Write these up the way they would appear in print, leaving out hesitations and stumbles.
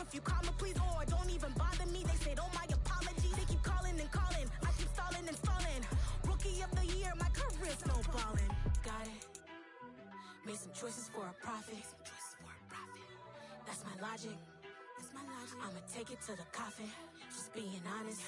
off. You call me, please, or don't even bother me. They said, oh, my apologies. They keep calling and calling. I keep stalling and falling. Rookie of the year, my career snowballing. Got it. Made some choices for a profit. That's my logic. I'ma take it to the coffin. Just being honest.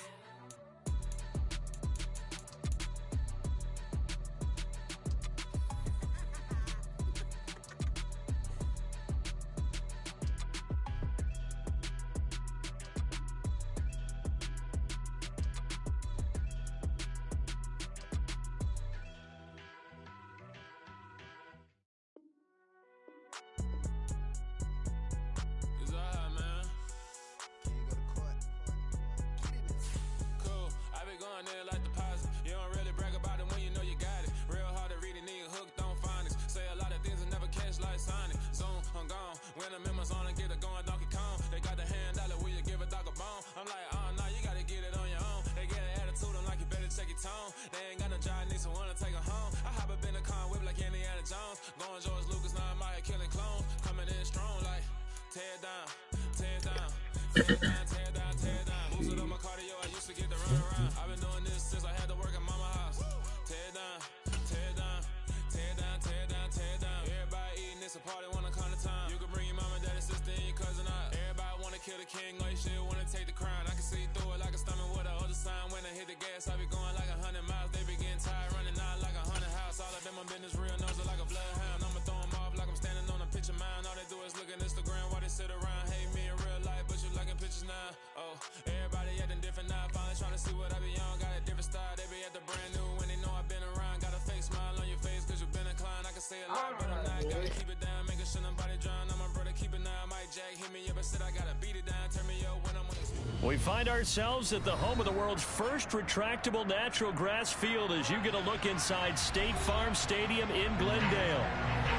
We find ourselves at the home of the world's first retractable natural grass field as you get a look inside State Farm Stadium in Glendale.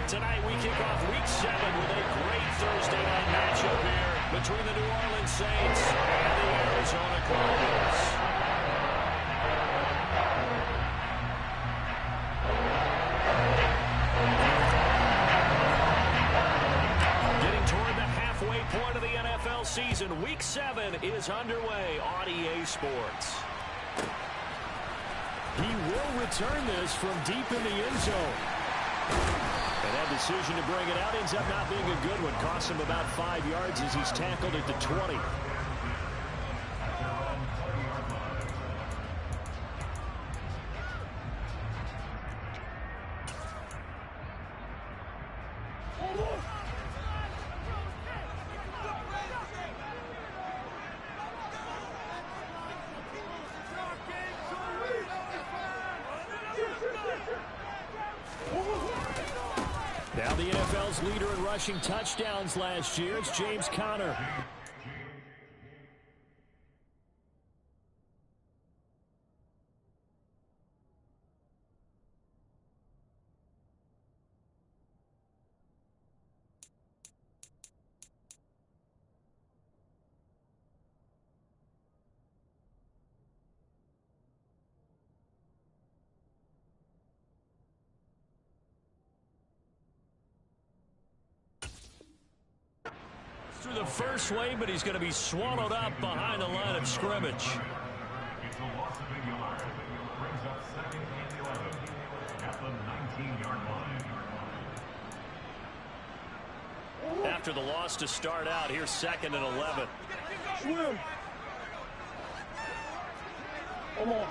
Tonight we kick off Week 7 with a great Thursday night matchup here between the New Orleans Saints and the Arizona Cardinals. Point of the NFL season. Week 7 is underway on EA Sports. He will return this from deep in the end zone. And that decision to bring it out ends up not being a good one. Costs him about 5 yards as he's tackled at the 20. Now the NFL's leader in rushing touchdowns last year, it's James Conner. Through the first wave, but he's going to be swallowed up behind the line of scrimmage. It's a loss of a yard. Brings up 2nd and 11 at the 19-yard line. After the loss to start out, here's 2nd and 11. Swim. Come on.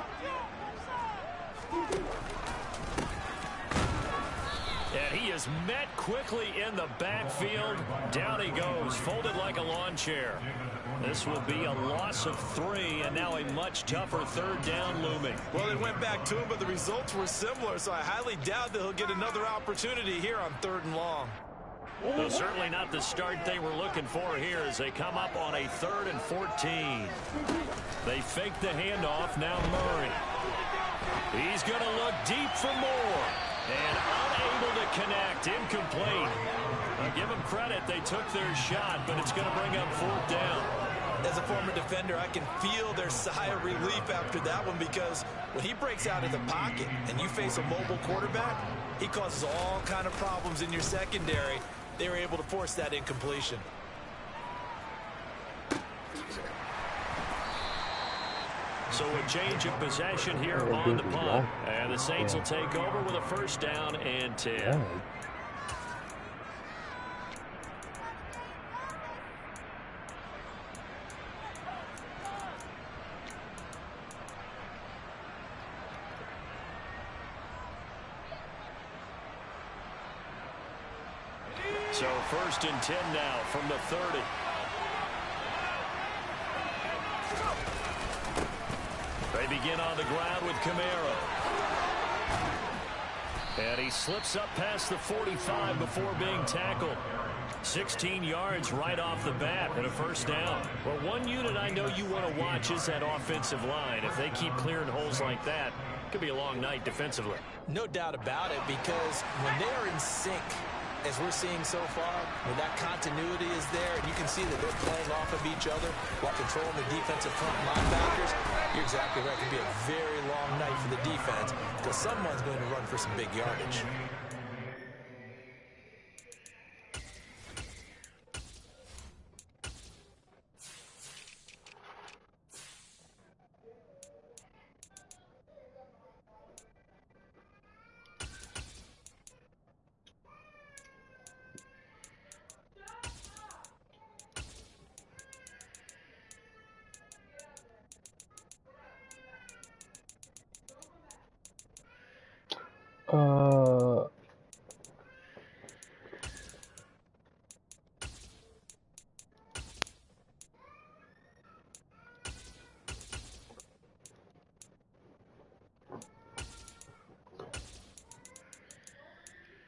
And he is met quickly in the backfield. Down he goes, folded like a lawn chair. This will be a loss of 3, and now a much tougher 3rd down looming. Well, they went back to him, but the results were similar, so I highly doubt that he'll get another opportunity here on 3rd and long. Well, certainly not the start they were looking for here as they come up on a 3rd and 14. They fake the handoff, now Murray. He's going to look deep for more. And unable to connect, incomplete. I'll give them credit, they took their shot, but it's going to bring up 4th down. As a former defender, I can feel their sigh of relief after that one, because when he breaks out of the pocket and you face a mobile quarterback, he causes all kind of problems in your secondary. They were able to force that incompletion. So a change of possession here on the punt. And the Saints will take over with a first down and 10. Yeah. So first and 10 now from the 30. They begin on the ground with Camaro. And he slips up past the 45 before being tackled. 16 yards right off the bat and a first down. Well, one unit I know you want to watch is that offensive line. If they keep clearing holes like that, it could be a long night defensively. No doubt about it, because when they're in sync, as we're seeing so far, when that continuity is there, and you can see that they're playing off of each other while controlling the defensive front linebackers, you're exactly right. It could be a very long night for the defense because someone's going to run for some big yardage.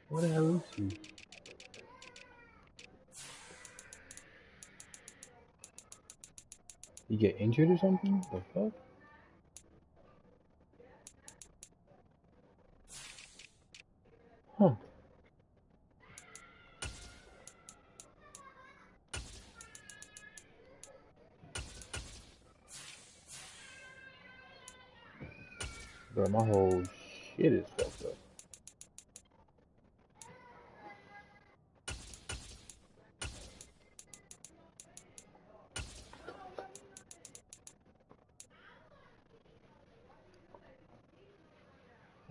What the hell is he? You get injured or something? The fuck? Huh. Bro, my whole shit is fucked up.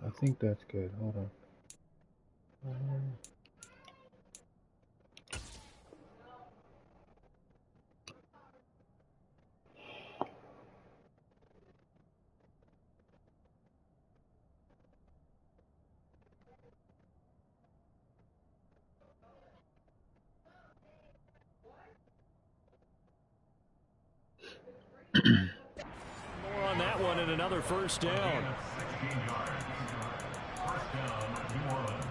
I think that's good. Hold on. More on that one and another first down. 16 yards. First down, New Orleans.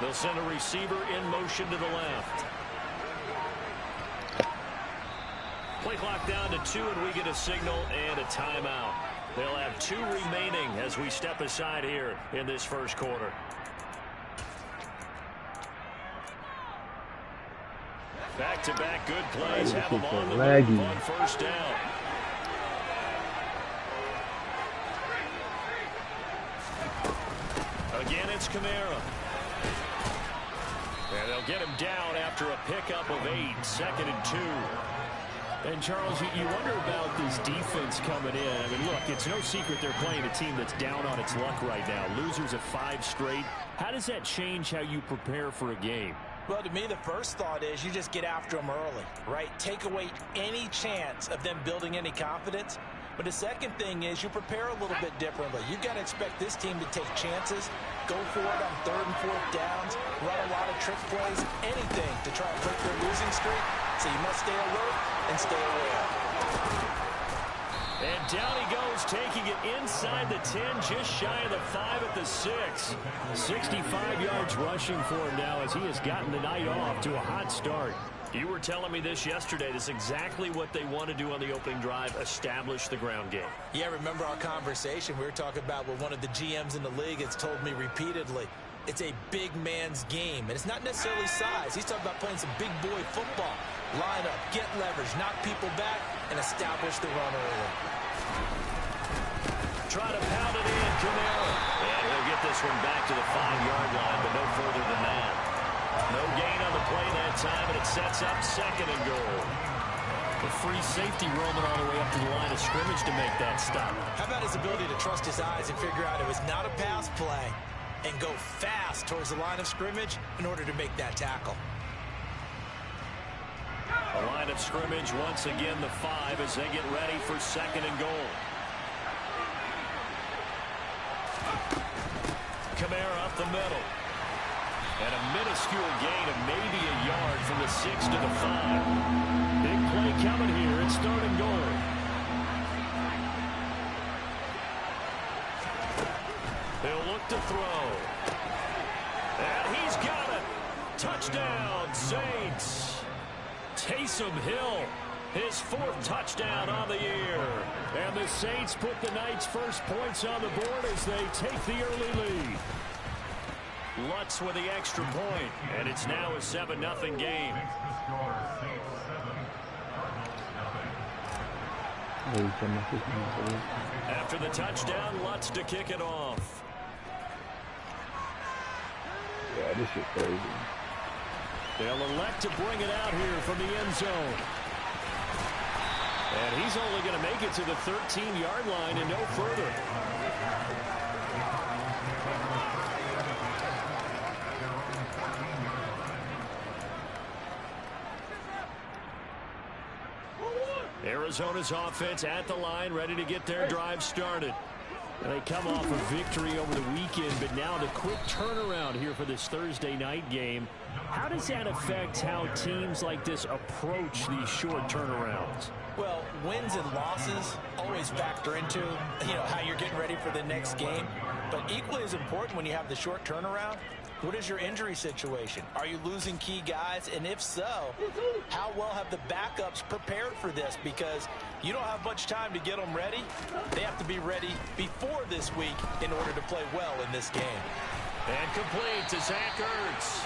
They'll send a receiver in motion to the left. Play clock down to 2, and we get a signal and a timeout. They'll have 2 remaining as we step aside here in this first quarter. Back-to-back good plays have them on the move on first down. Again, it's Camaro. And they'll get him down after a pickup of 8, 2nd and 2. And, Charles, you wonder about this defense coming in. I mean, look, it's no secret they're playing a team that's down on its luck right now. Losers of 5 straight. How does that change how you prepare for a game? Well, to me, the first thought is you just get after them early, right? Take away any chance of them building any confidence. But the second thing is you prepare a little bit differently. You've got to expect this team to take chances, go for it on 3rd and 4th downs, run a lot of trick plays, anything to try and break their losing streak. So you must stay alert and stay aware. And down he goes, taking it inside the 10, just shy of the 5 at the 6. 65 yards rushing for him now as he has gotten the night off to a hot start. You were telling me this yesterday. This is exactly what they want to do on the opening drive, establish the ground game. Yeah, remember our conversation? We were talking about what one of the GMs in the league has told me repeatedly. it's a big man's game. And it's not necessarily size. He's talking about playing some big boy football. Line up, get leverage, knock people back, and establish the run early. Try to pound it in, Camara. And he'll get this one back to the 5-yard line, but no further than that. No gain on the play that time, and it sets up 2nd and goal. The free safety roaming all the way up to the line of scrimmage to make that stop. How about his ability to trust his eyes and figure out it was not a pass play and go fast towards the line of scrimmage in order to make that tackle. A line of scrimmage once again, the 5 as they get ready for 2nd and goal. Camara up the middle. And a minuscule gain of maybe a yard from the 6 to the 5. Big play coming here. It's 3rd and goal. He'll look to throw. And he's got it. Touchdown, Saints. Taysom Hill, his 4th touchdown on the year. And the Saints put the Knights' first points on the board as they take the early lead. Lutz with the extra point, and it's now a 7-0 game. After the touchdown, Lutz to kick it off. Yeah, this is crazy. They'll elect to bring it out here from the end zone. And he's only going to make it to the 13-yard line and no further. Arizona's offense at the line, ready to get their drive started. And they come off a victory over the weekend, but now the quick turnaround here for this Thursday night game. How does that affect how teams like this approach these short turnarounds? Well, wins and losses always factor into, how you're getting ready for the next game. But equally as important when you have the short turnaround, what is your injury situation? Are you losing key guys? And if so, how well have the backups prepared for this? Because you don't have much time to get them ready. They have to be ready before this week in order to play well in this game. And complete to Zach Ertz.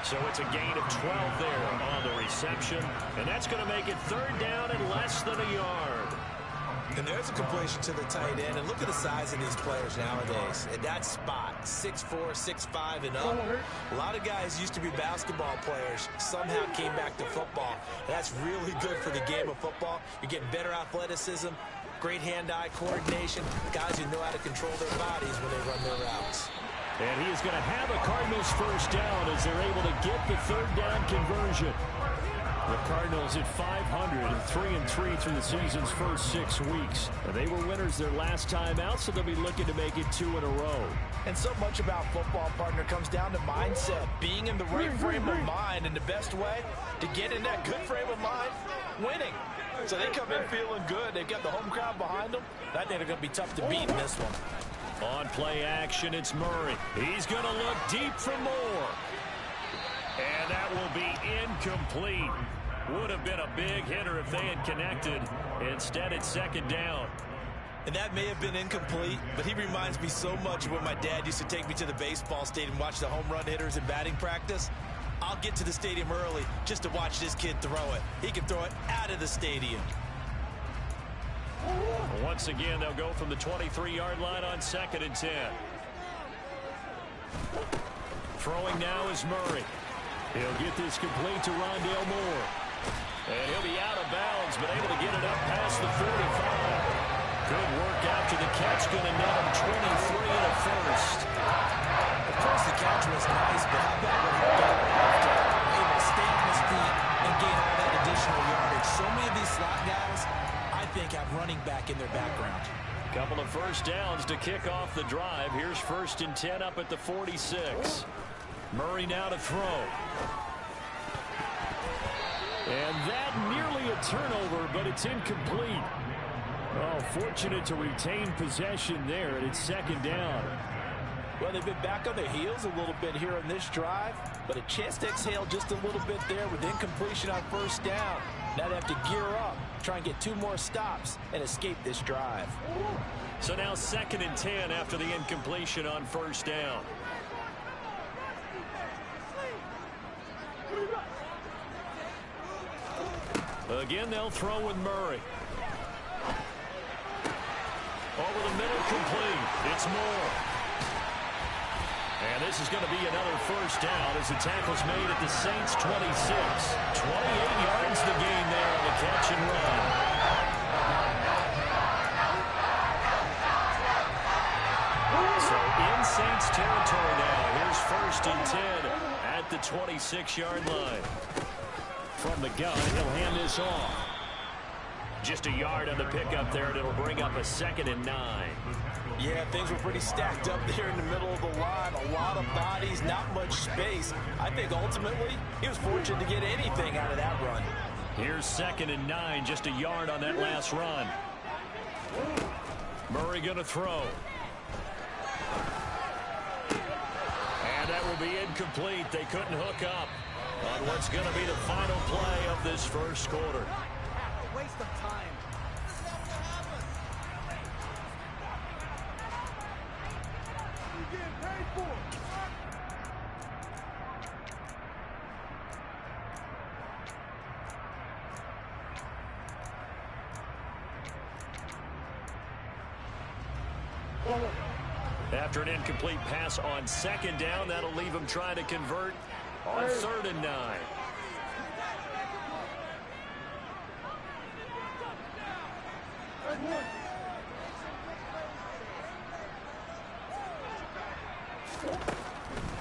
So it's a gain of 12 there on the reception. And that's going to make it 3rd down and less than a yard. And there's a completion to the tight end. And look at the size of these players nowadays. At that spot, 6'4", 6'5", and up. A lot of guys used to be basketball players, somehow came back to football. And that's really good for the game of football. You're getting better athleticism, great hand-eye coordination, guys who know how to control their bodies when they run their routes. And he is going to have a Cardinals first down as they're able to get the 3rd down conversion. The Cardinals at 500 and 3-3 through the season's first 6 weeks. And they were winners their last time out, so they'll be looking to make it 2 in a row. And so much about football, partner, comes down to mindset, being in the right frame of mind. And the best way to get in that good frame of mind, winning. So they come in feeling good. They've got the home crowd behind them. I think they're going to be tough to beat in this one. On play action, it's Murray. He's going to look deep for more. And that will be incomplete. Would have been a big hitter if they had connected. Instead, it's 2nd down. And that may have been incomplete, but he reminds me so much of when my dad used to take me to the baseball stadium and watch the home run hitters in batting practice. I'll get to the stadium early just to watch this kid throw it. He can throw it out of the stadium. Once again, they'll go from the 23-yard line on 2nd and 10. Throwing now is Murray. He'll get this complete to Rondale Moore. And he'll be out of bounds, but able to get it up past the 45. Good work after the catch. Going to net him 23 and a first. Of course, the catch was nice, but how about what he got after? Able to stay on his feet and gain all that additional yardage. So many of these slot guys, I think, have running back in their background. Couple of first downs to kick off the drive. Here's 1st and 10 up at the 46. Murray now to throw. And that nearly a turnover, but it's incomplete. Oh, fortunate to retain possession there, and it's 2nd down. Well, they've been back on their heels a little bit here on this drive, but a chance to exhale just a little bit there with incompletion on 1st down. Now they have to gear up, try and get 2 more stops, and escape this drive. So now 2nd and 10 after the incompletion on 1st down. Again, they'll throw with Murray. Over the middle, complete. It's Moore. And this is going to be another first down as the tackle's made at the Saints' 26. 28 yards the gain there on the catch and run. So in Saints territory now. Here's 1st and 10 at the 26-yard line. From the gun, he'll hand this off. Just a yard on the pickup there, and it'll bring up a 2nd and 9. Yeah, things were pretty stacked up there in the middle of the line. A lot of bodies, not much space. I think ultimately he was fortunate to get anything out of that run. Here's 2nd and 9, just a yard on that last run. Murray going to throw. And that will be incomplete. They couldn't hook up on what's going to be the final play of this first quarter. Waste of time. You're getting paid for it. After an incomplete pass on 2nd down, that'll leave him trying to convert on 3rd and 9.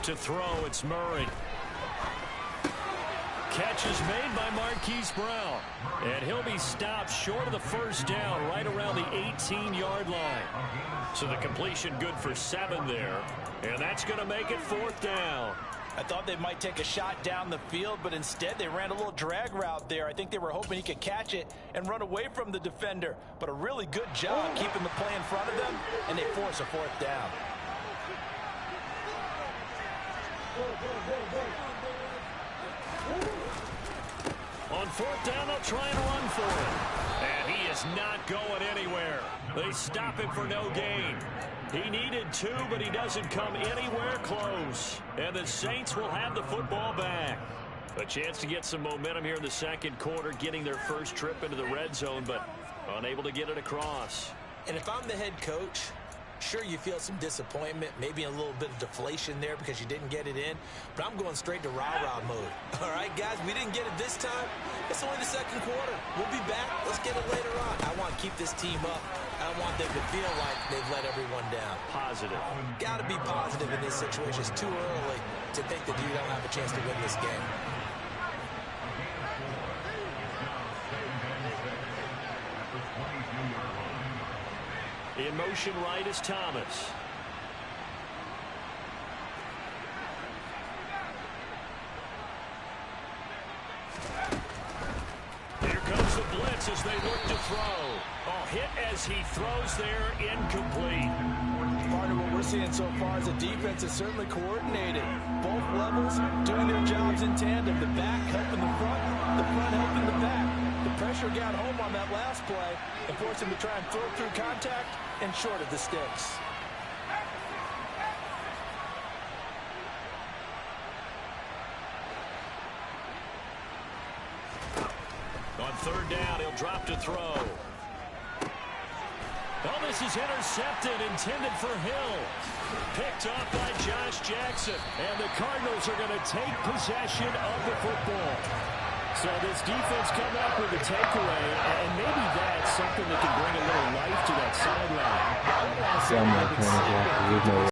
To throw, it's Murray. Catch is made by Marquise Brown. And he'll be stopped short of the first down right around the 18-yard line. So the completion good for 7 there. And that's going to make it 4th down. I thought they might take a shot down the field, but instead they ran a little drag route there. I think they were hoping he could catch it and run away from the defender. But a really good job keeping the play in front of them, and they force a 4th down. On 4th down, they'll try and run for it. And he is not going anywhere. They stop him for no gain. He needed 2, but he doesn't come anywhere close. And the Saints will have the football back. A chance to get some momentum here in the 2nd quarter, getting their first trip into the red zone, but unable to get it across. And if I'm the head coach, sure, you feel some disappointment, maybe a little bit of deflation there because you didn't get it in, but I'm going straight to rah-rah mode. All right, guys, we didn't get it this time. It's only the 2nd quarter. We'll be back. Let's get it later on. I want to keep this team up. I don't want them to feel like they've let everyone down. Positive. Got to be positive in this situation. It's too early to think that you don't have a chance to win this game. In motion right is Thomas. Here comes the blitz as they look to throw. Oh, hit as he throws there, incomplete. Part of what we're seeing so far is the defense is certainly coordinated. Both levels doing their jobs in tandem. The back helping the front helping the back. The pressure got home on that last play and forced him to try and throw through contact and short of the sticks. On 3rd down, he'll drop to throw. Oh, this is intercepted, intended for Hill. Picked off by Josh Jackson. And the Cardinals are going to take possession of the football. So this defense coming up with a takeaway, and maybe that's something that can bring a little life to that sideline. Yeah, I'm not